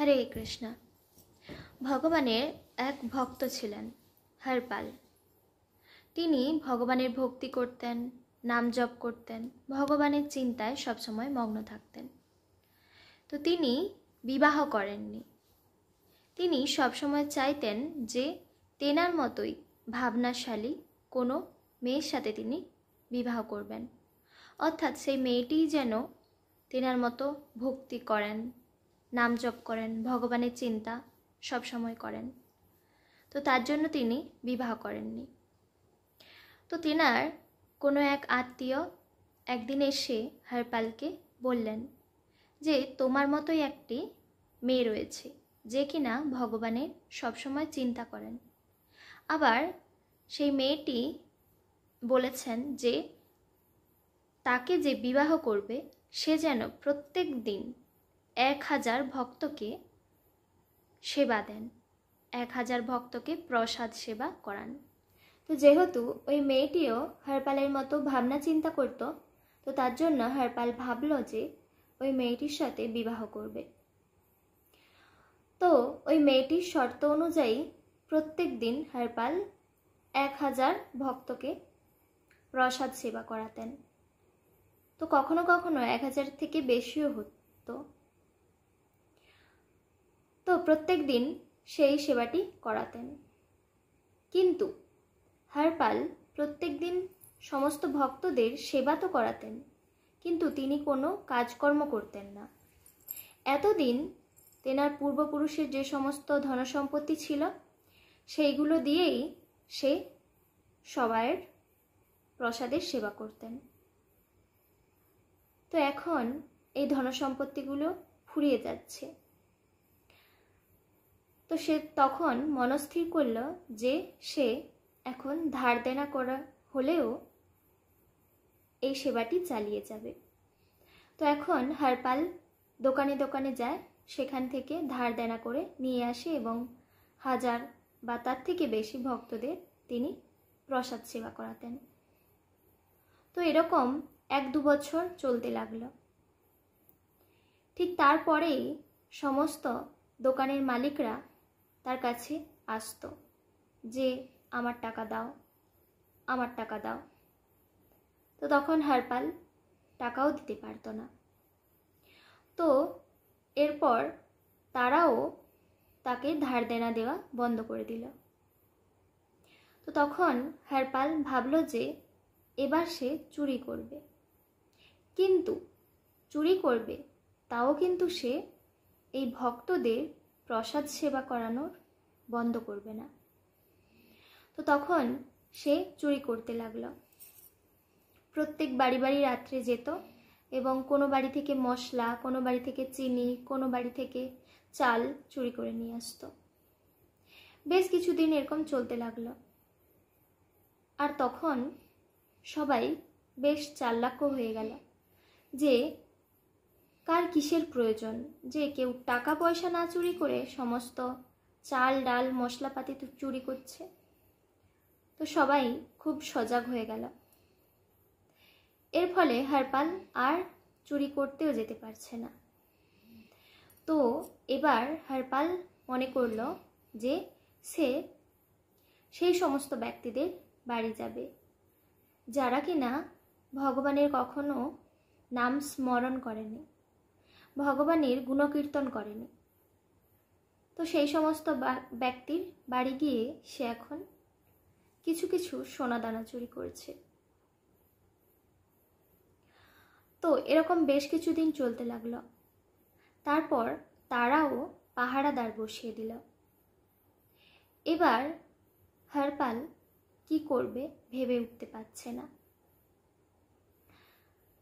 হরে কৃষ্ণ। ভগবানের এক ভক্ত ছিলেন হরপাল। তিনি ভগবানের ভক্তি করতেন, নাম জপ করতেন, ভগবানের চিন্তায় সবসময় মগ্ন থাকতেন। তো তিনি বিবাহ করেননি। তিনি সবসময় চাইতেন যে তেনার মতোই ভাবনাশালী কোনো মেয়ের সাথে তিনি বিবাহ করবেন, অর্থাৎ সেই মেয়েটিই যেন তেনার মতো ভক্তি করেন, নাম জপ করেন, ভগবানের চিন্তা সবসময় করেন। তো তার জন্য তিনি বিবাহ করেননি। তো তেনার কোনো এক আত্মীয় একদিন এসে হরপালকে বললেন যে তোমার মতোই একটি মেয়ে রয়েছে যে কিনা ভগবানের সবসময় চিন্তা করেন। আবার সেই মেয়েটি বলেছেন যে তাকে যে বিবাহ করবে সে যেন প্রত্যেক দিন 1000 ভক্তকে সেবা দেন, 1000 ভক্তকে প্রসাদ সেবা করান। তো যেহেতু ওই মেয়েটিও হরপালের মতো ভাবনা চিন্তা করত, তো তার জন্য হরপাল ভাবল যে ওই মেয়েটির সাথে বিবাহ করবে। তো ওই মেয়েটির শর্ত অনুযায়ী প্রত্যেক দিন হরপাল 1000 ভক্তকে প্রসাদ সেবা করাতেন। তো কখনো কখনো 1000 থেকে বেশিও হতো। তো প্রত্যেক দিন সেই সেবাটি করাতেন। কিন্তু হরপাল প্রত্যেক দিন সমস্ত ভক্তদের সেবা তো করাতেন, কিন্তু তিনি কোনো কাজকর্ম করতেন না। এতদিন তেনার পূর্বপুরুষের যে সমস্ত ধনসম্পত্তি ছিল সেইগুলো দিয়েই সে সবার প্রসাদের সেবা করতেন। তো এখন এই ধনসম্পত্তিগুলো ফুরিয়ে যাচ্ছে। তো সে তখন মনস্থির করল যে সে এখন ধার দেনা করা হলেও এই সেবাটি চালিয়ে যাবে। তো এখন হরপাল দোকানে দোকানে যায়, সেখান থেকে ধার দেনা করে নিয়ে আসে এবং 1000 বা তার থেকে বেশি ভক্তদের তিনি প্রসাদ সেবা করাতেন। তো এরকম 1-2 বছর চলতে লাগলো। ঠিক তারপরেই সমস্ত দোকানের মালিকরা তার কাছে আসতো যে আমার টাকা দাও, আমার টাকা দাও। তো তখন হরপাল টাকাও দিতে পারতো না। তো এরপর তারাও তাকে ধার দেনা দেওয়া বন্ধ করে দিল। তো তখন হরপাল ভাবলো যে এবার সে চুরি করবে, কিন্তু চুরি করবে তাও কিন্তু সে এই ভক্তদের প্রসাদ সেবা করানোর বন্ধ করবে না। তো তখন সে চুরি করতে লাগলো। প্রত্যেক বাড়ি বাড়ি রাত্রে যেত এবং কোনো বাড়ি থেকে মশলা, কোনো বাড়ি থেকে চিনি, কোনো বাড়ি থেকে চাল চুরি করে নিয়ে আসতো। বেশ কিছুদিন এরকম চলতে লাগলো। আর তখন সবাই বেশ চালাক হয়ে গেল যে কার কিসের প্রয়োজন, যে কেউ টাকা পয়সা না চুরি করে সমস্ত চাল ডাল মশলাপাতি তো চুরি করছে। তো সবাই খুব সজাগ হয়ে গেল। এর ফলে হরপাল আর চুরি করতেও যেতে পারছে না। তো এবার হরপাল মনে করল যে সে সেই সমস্ত ব্যক্তিদের বাড়ি যাবে যারা কিনা ভগবানের কখনো নাম স্মরণ করেনি, ভগবানের গুণকীর্তন করেনি। তো সেই সমস্ত ব্যক্তির বাড়ি গিয়ে সে এখন কিছু কিছু সোনাদানা চুরি করেছে। তো এরকম বেশ কিছুদিন চলতে লাগলো। তারপর তারাও পাহারাদার বসিয়ে দিল। এবার হরপাল কি করবে ভেবে উঠতে পারছে না।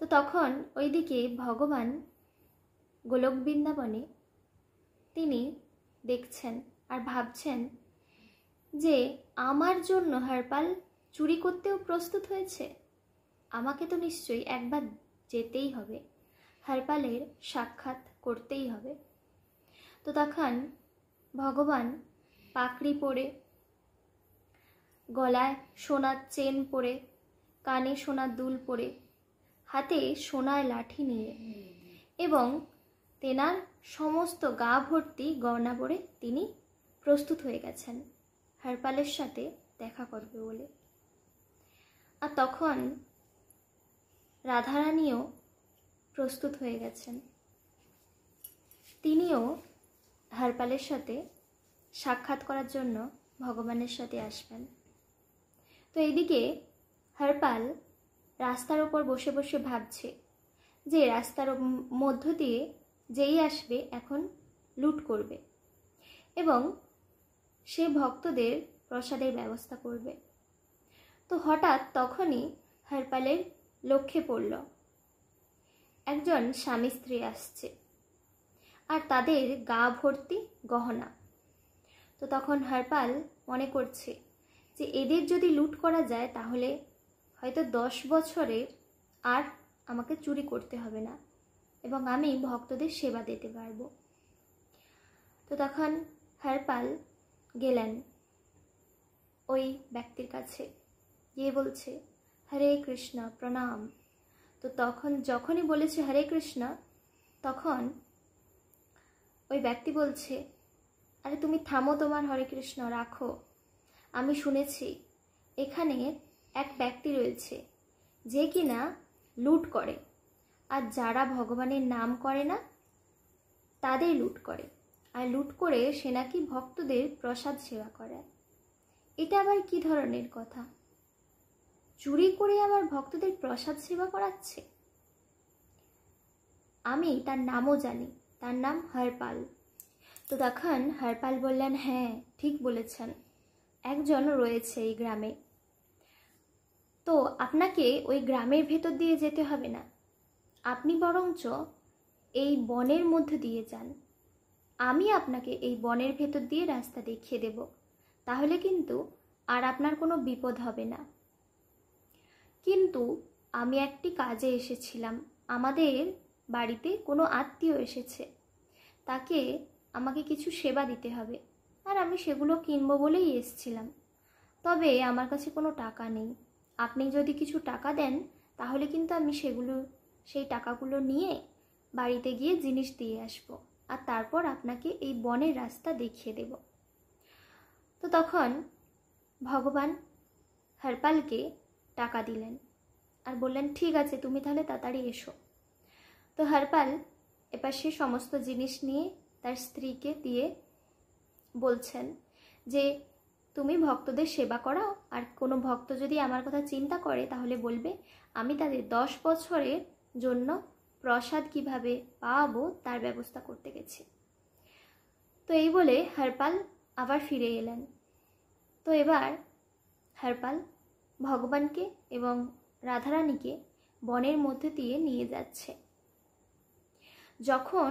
তো তখন ওইদিকে ভগবান গোলক বৃন্দাবনে তিনি দেখছেন আর ভাবছেন যে আমার জন্য হরপাল চুরি করতেও প্রস্তুত হয়েছে, আমাকে তো নিশ্চয়ই একবার যেতেই হবে, হরপালের সাক্ষাৎ করতেই হবে। তো তখন ভগবান পাকড়ি পরে, গলায় সোনার চেন পরে, কানে সোনার দুল পরে, হাতে সোনার লাঠি নিয়ে এবং তেনার সমস্ত গা ভর্তি গয়না পরে তিনি প্রস্তুত হয়ে গেছেন হরপালের সাথে দেখা করবে বলে। আর তখন রাধারানীও প্রস্তুত হয়ে গেছেন, তিনিও হরপালের সাথে সাক্ষাৎ করার জন্য ভগবানের সাথে আসবেন। তো এইদিকে হরপাল রাস্তার ওপর বসে বসে ভাবছে যে রাস্তার মধ্য দিয়ে যেই আসবে এখন লুট করবে এবং সে ভক্তদের প্রসাদের ব্যবস্থা করবে। তো হঠাৎ তখনই হরপালের লক্ষ্যে পড়ল একজন স্বামী স্ত্রী আসছে আর তাদের গা ভর্তি গহনা। তো তখন হরপাল মনে করছে যে এদের যদি লুট করা যায় তাহলে হয়তো 10 বছরের আর আমাকে চুরি করতে হবে না এবং আমি ভক্তদের সেবা দিতে পারবো। তো তখন হরপাল গেলেন ওই ব্যক্তির কাছে, গিয়ে বলছে হরে কৃষ্ণ প্রণাম। তো তখন যখনই বলেছে হরে কৃষ্ণ, তখন ওই ব্যক্তি বলছে আরে তুমি থামো, তোমার হরে কৃষ্ণ রাখো। আমি শুনেছি এখানে এক ব্যক্তি রয়েছে যে কিনা লুট করে, আর যারা ভগবানের নাম করে না তাদের লুট করে, আর লুট করে সে নাকি ভক্তদের প্রসাদ সেবা করে। এটা আবার কি ধরনের কথা? চুরি করে আবার ভক্তদের প্রসাদ সেবা করাচ্ছে। আমি তার নামও জানি, তার নাম হরপাল। তো তখন হরপাল বললেন হ্যাঁ ঠিক বলেছেন, একজন রয়েছে এই গ্রামে। তো আপনাকে ওই গ্রামের ভেতর দিয়ে যেতে হবে না, আপনি বরঞ্চ এই বনের মধ্যে দিয়ে যান, আমি আপনাকে এই বনের ভেতর দিয়ে রাস্তা দেখিয়ে দেব, তাহলে কিন্তু আর আপনার কোনো বিপদ হবে না। কিন্তু আমি একটি কাজে এসেছিলাম, আমাদের বাড়িতে কোনো আত্মীয় এসেছে, তাকে আমাকে কিছু সেবা দিতে হবে, আর আমি সেগুলো কিনবো বলেই এসেছিলাম। তবে আমার কাছে কোনো টাকা নেই, আপনি যদি কিছু টাকা দেন তাহলে কিন্তু আমি সেই টাকাগুলো নিয়ে বাড়িতে গিয়ে জিনিস দিয়ে আসবো, আর তারপর আপনাকে এই বনের রাস্তা দেখিয়ে দেব। তো তখন ভগবান হরপালকে টাকা দিলেন আর বললেন ঠিক আছে তুমি তাহলে তাড়াতাড়ি এসো। তো হরপাল এবার সে সমস্ত জিনিস নিয়ে তার স্ত্রীকে দিয়ে বলছেন যে তুমি ভক্তদের সেবা করাও, আর কোনো ভক্ত যদি আমার কথা চিন্তা করে তাহলে বলবে আমি তাদের 10 বছরের জন্য প্রসাদ কিভাবে পাওয়াবো তার ব্যবস্থা করতে গেছি। তো এই বলে হরপাল আবার ফিরে এলেন। তো এবার হরপাল ভগবানকে এবং রাধারানীকে বনের মধ্যে দিয়ে নিয়ে যাচ্ছে। যখন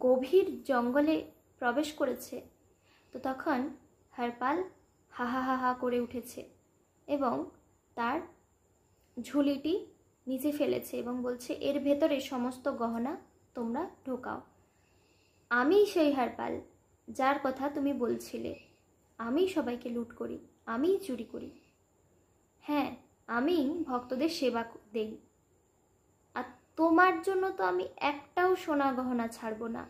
গভীর জঙ্গলে প্রবেশ করেছে তো তখন হরপাল হাহা হাহা করে উঠেছে এবং তার ঝুলিটি নিচে ফেলেছে এবং বলছে এর ভেতরে সমস্ত গহনা তোমরা ঢোকাও। আমি সেই হরপাল যার কথা তুমি বলছিলে, আমি সবাইকে লুট করি, আমি চুরি করি, হ্যাঁ আমি ভক্তদের সেবা দেই, আর তোমার জন্য তো আমি একটাও সোনা গহনা ছাড়বো না,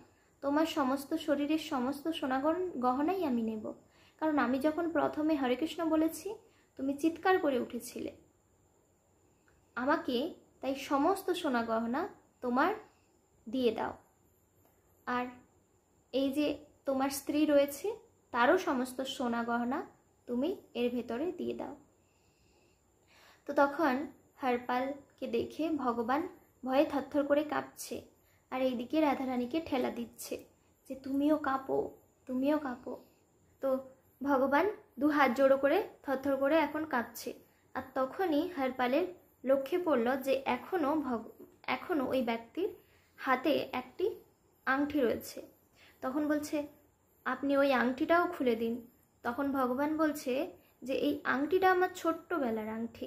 তোমার সমস্ত শরীরের সমস্ত সোনা গহনাই আমি নেব, কারণ আমি যখন প্রথমে হরে কৃষ্ণ বলেছি তুমি চিৎকার করে উঠেছিলে, আমাকে তাই সমস্ত সোনা গহনা তোমার দিয়ে দাও, আর এই যে তোমার স্ত্রী রয়েছে তারও সমস্ত সোনা গহনা তুমি এর ভেতরে দিয়ে দাও। তো তখন হরপালকে দেখে ভগবান ভয়ে থরথর করে কাঁপছে, আর এইদিকে রাধারানীকে ঠেলা দিচ্ছে যে তুমিও কাঁপো, তুমিও কাঁপো। তো ভগবান 2 হাত জোড়ো করে থরথর করে এখন কাঁপছে। আর তখনই হরপালের লক্ষ্যে পড়ল যে এখনো ওই ব্যক্তির হাতে একটি আংটি রয়েছে। তখন বলছে আপনি ওই আংটিটাও খুলে দিন। তখন ভগবান বলছে যে এই আংটিটা আমার ছোট্টবেলার আংটি,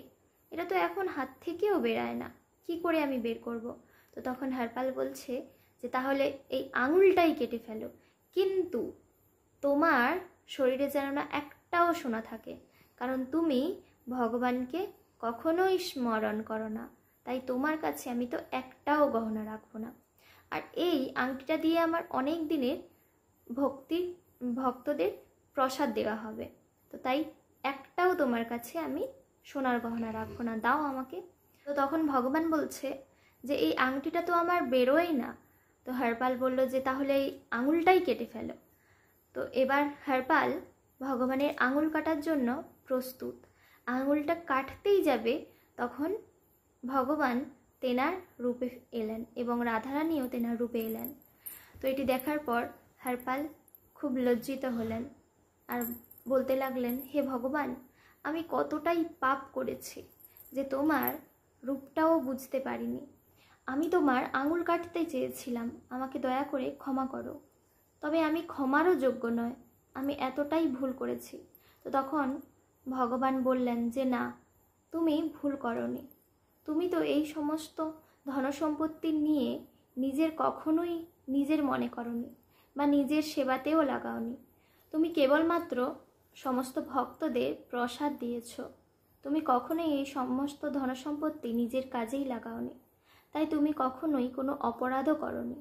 এটা তো এখন হাত থেকেও বেরায় না, কি করে আমি বের করব। তো তখন হরপাল বলছে যে তাহলে এই আঙুলটাই কেটে ফেলো, কিন্তু তোমার শরীরে যেন না একটাও সোনা থাকে, কারণ তুমি ভগবানকে কখনোই স্মরণ করো না, তাই তোমার কাছে আমি তো একটাও গহনা রাখবো না। আর এই আংটিটা দিয়ে আমার অনেক দিনের ভক্তদের প্রসাদ দেওয়া হবে। তো তাই একটাও তোমার কাছে আমি সোনার গহনা রাখবো না, দাও আমাকে। তো তখন ভগবান বলছে যে এই আংটিটা তো আমার বেরোয় না। তো হরপাল বলল যে তাহলে এই আঙুলটাই কেটে ফেলো। তো এবার হরপাল ভগবানের আঙুল কাটার জন্য প্রস্তুত। আঙুলটা কাটতেই যাবে, তখন ভগবান তেনার রূপে এলেন এবং রাধারানীও তেনার রূপে এলেন। তো এটি দেখার পর হরপাল খুব লজ্জিত হলেন আর বলতে লাগলেন, হে ভগবান, আমি কতটাই পাপ করেছি যে তোমার রূপটাও বুঝতে পারিনি। আমি তোমার আঙুল কাটতে চেয়েছিলাম, আমাকে দয়া করে ক্ষমা করো। তবে আমি ক্ষমারও যোগ্য নয়, আমি এতটাই ভুল করেছি। তো তখন ভগবান বললেন যে না, তুমি ভুল করনি। তুমি তো এই সমস্ত ধনসম্পত্তি নিয়ে কখনোই নিজের মনে করনি বা নিজের সেবাতেও লাগাওনি। তুমি কেবলমাত্র সমস্ত ভক্তদের প্রসাদ দিয়েছ। তুমি কখনোই এই সমস্ত ধনসম্পত্তি নিজের কাজেই লাগাওনি। তাই তুমি কখনোই কোনো অপরাধও করনি।